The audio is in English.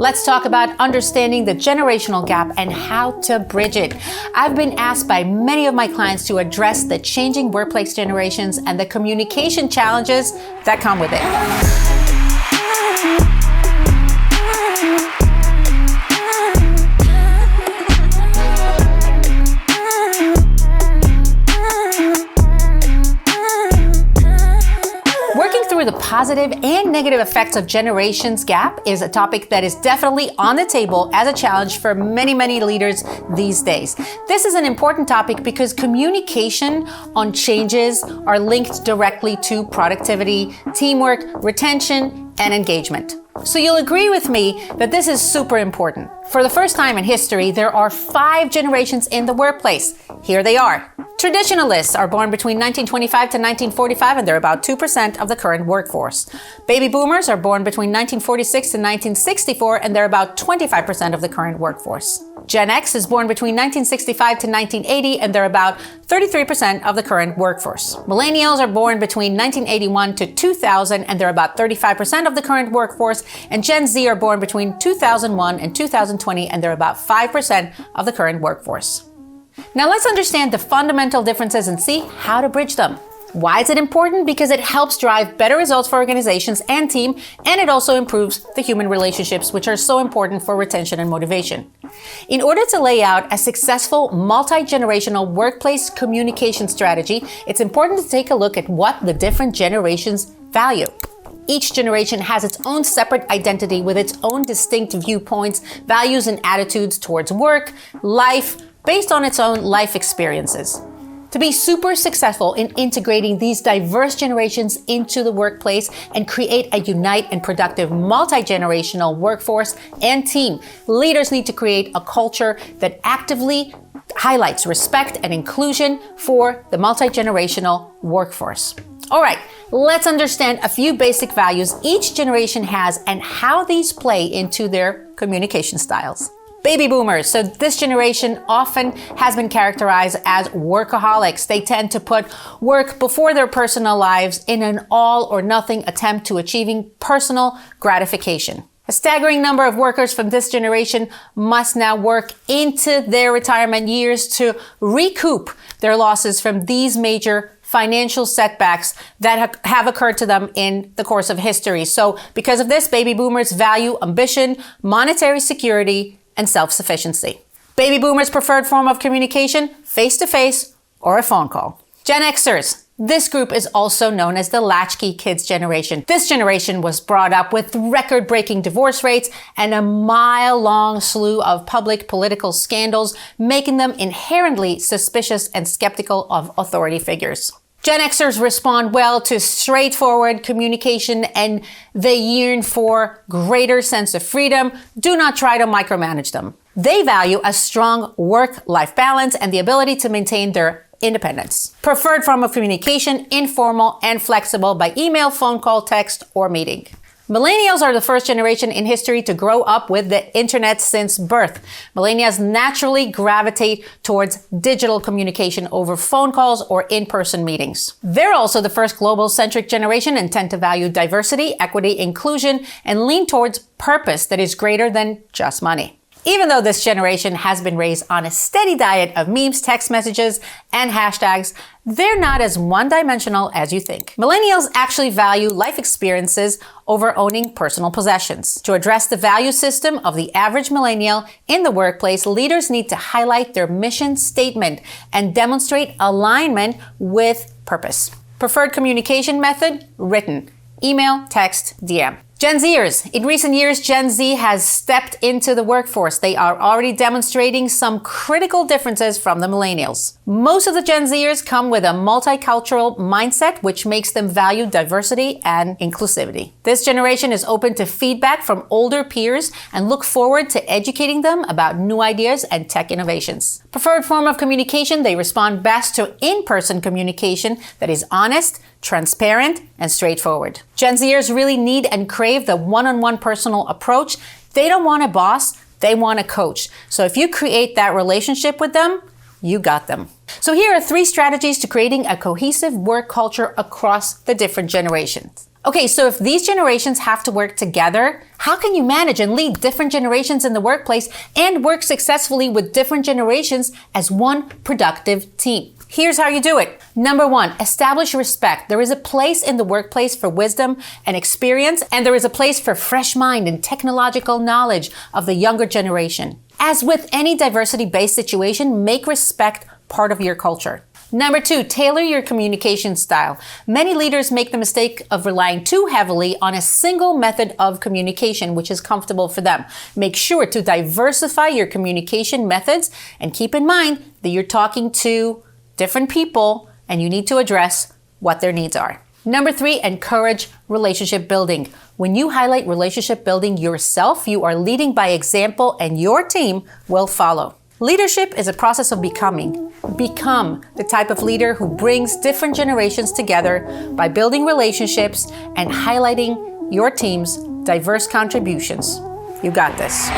Let's talk about understanding the generational gap and how to bridge it. I've been asked by many of my clients to address the changing workplace generations and the communication challenges that come with it. The positive and negative effects of generations gap is a topic that is definitely on the table as a challenge for many leaders these days. This is an important topic because communication on changes are linked directly to productivity, teamwork, retention, and engagement. So you'll agree with me that this is super important. For the first time in history, there are 5 generations in the workplace. Here they are. Traditionalists are born between 1925 to 1945, and they're about 2% of the current workforce. Baby boomers are born between 1946 to 1964, and they're about 25% of the current workforce. Gen X is born between 1965 to 1980, and they're about 33% of the current workforce. Millennials are born between 1981 to 2000, and they're about 35% of the current workforce. And Gen Z are born between 2001 and 2020, and they're about 5% of the current workforce. Now let's understand the fundamental differences and see how to bridge them. Why is it important? Because it helps drive better results for organizations and team, and it also improves the human relationships, which are so important for retention and motivation. In order to lay out a successful multi-generational workplace communication strategy, it's important to take a look at what the different generations value. Each generation has its own separate identity with its own distinct viewpoints, values, and attitudes towards work, life, based on its own life experiences. To be super successful in integrating these diverse generations into the workplace and create a unite and productive multi-generational workforce and team, leaders need to create a culture that actively highlights respect and inclusion for the multi-generational workforce. All right, let's understand a few basic values each generation has and how these play into their communication styles. Baby boomers. So this generation often has been characterized as workaholics. They tend to put work before their personal lives in an all or nothing attempt to achieving personal gratification. A staggering number of workers from this generation must now work into their retirement years to recoup their losses from these major financial setbacks that have occurred to them in the course of history. So because of this, baby boomers value ambition, monetary security, and self-sufficiency. Baby boomers' preferred form of communication, face-to-face or a phone call. Gen Xers. This group is also known as the latchkey kids generation. This generation was brought up with record-breaking divorce rates and a mile-long slew of public political scandals, making them inherently suspicious and skeptical of authority figures. Gen Xers respond well to straightforward communication and they yearn for greater sense of freedom. Do not try to micromanage them. They value a strong work-life balance and the ability to maintain their independence. Preferred form of communication, informal and flexible by email, phone call, text, or meeting. Millennials are the first generation in history to grow up with the internet since birth. Millennials naturally gravitate towards digital communication over phone calls or in-person meetings. They're also the first global-centric generation and tend to value diversity, equity, inclusion, and lean towards purpose that is greater than just money. Even though this generation has been raised on a steady diet of memes, text messages, and hashtags, they're not as one-dimensional as you think. Millennials actually value life experiences over owning personal possessions. To address the value system of the average millennial in the workplace, leaders need to highlight their mission statement and demonstrate alignment with purpose. Preferred communication method, written. Email, text, DM. Gen Zers. In recent years, Gen Z has stepped into the workforce. They are already demonstrating some critical differences from the millennials. Most of the Gen Zers come with a multicultural mindset, which makes them value diversity and inclusivity. This generation is open to feedback from older peers and look forward to educating them about new ideas and tech innovations. Preferred form of communication, they respond best to in-person communication that is honest, transparent, and straightforward. Gen Zers really need and crave the one-on-one personal approach. They don't want a boss, they want a coach. So if you create that relationship with them, you got them. So here are 3 strategies to creating a cohesive work culture across the different generations. Okay, so if these generations have to work together, how can you manage and lead different generations in the workplace and work successfully with different generations as one productive team? Here's how you do it. Number one, establish respect. There is a place in the workplace for wisdom and experience, and there is a place for fresh mind and technological knowledge of the younger generation. As with any diversity-based situation, make respect part of your culture. Number two, tailor your communication style. Many leaders make the mistake of relying too heavily on a single method of communication, which is comfortable for them. Make sure to diversify your communication methods and keep in mind that you're talking to different people and you need to address what their needs are. Number three, encourage relationship building. When you highlight relationship building yourself, you are leading by example and your team will follow. Leadership is a process of becoming. Become the type of leader who brings different generations together by building relationships and highlighting your team's diverse contributions. You got this.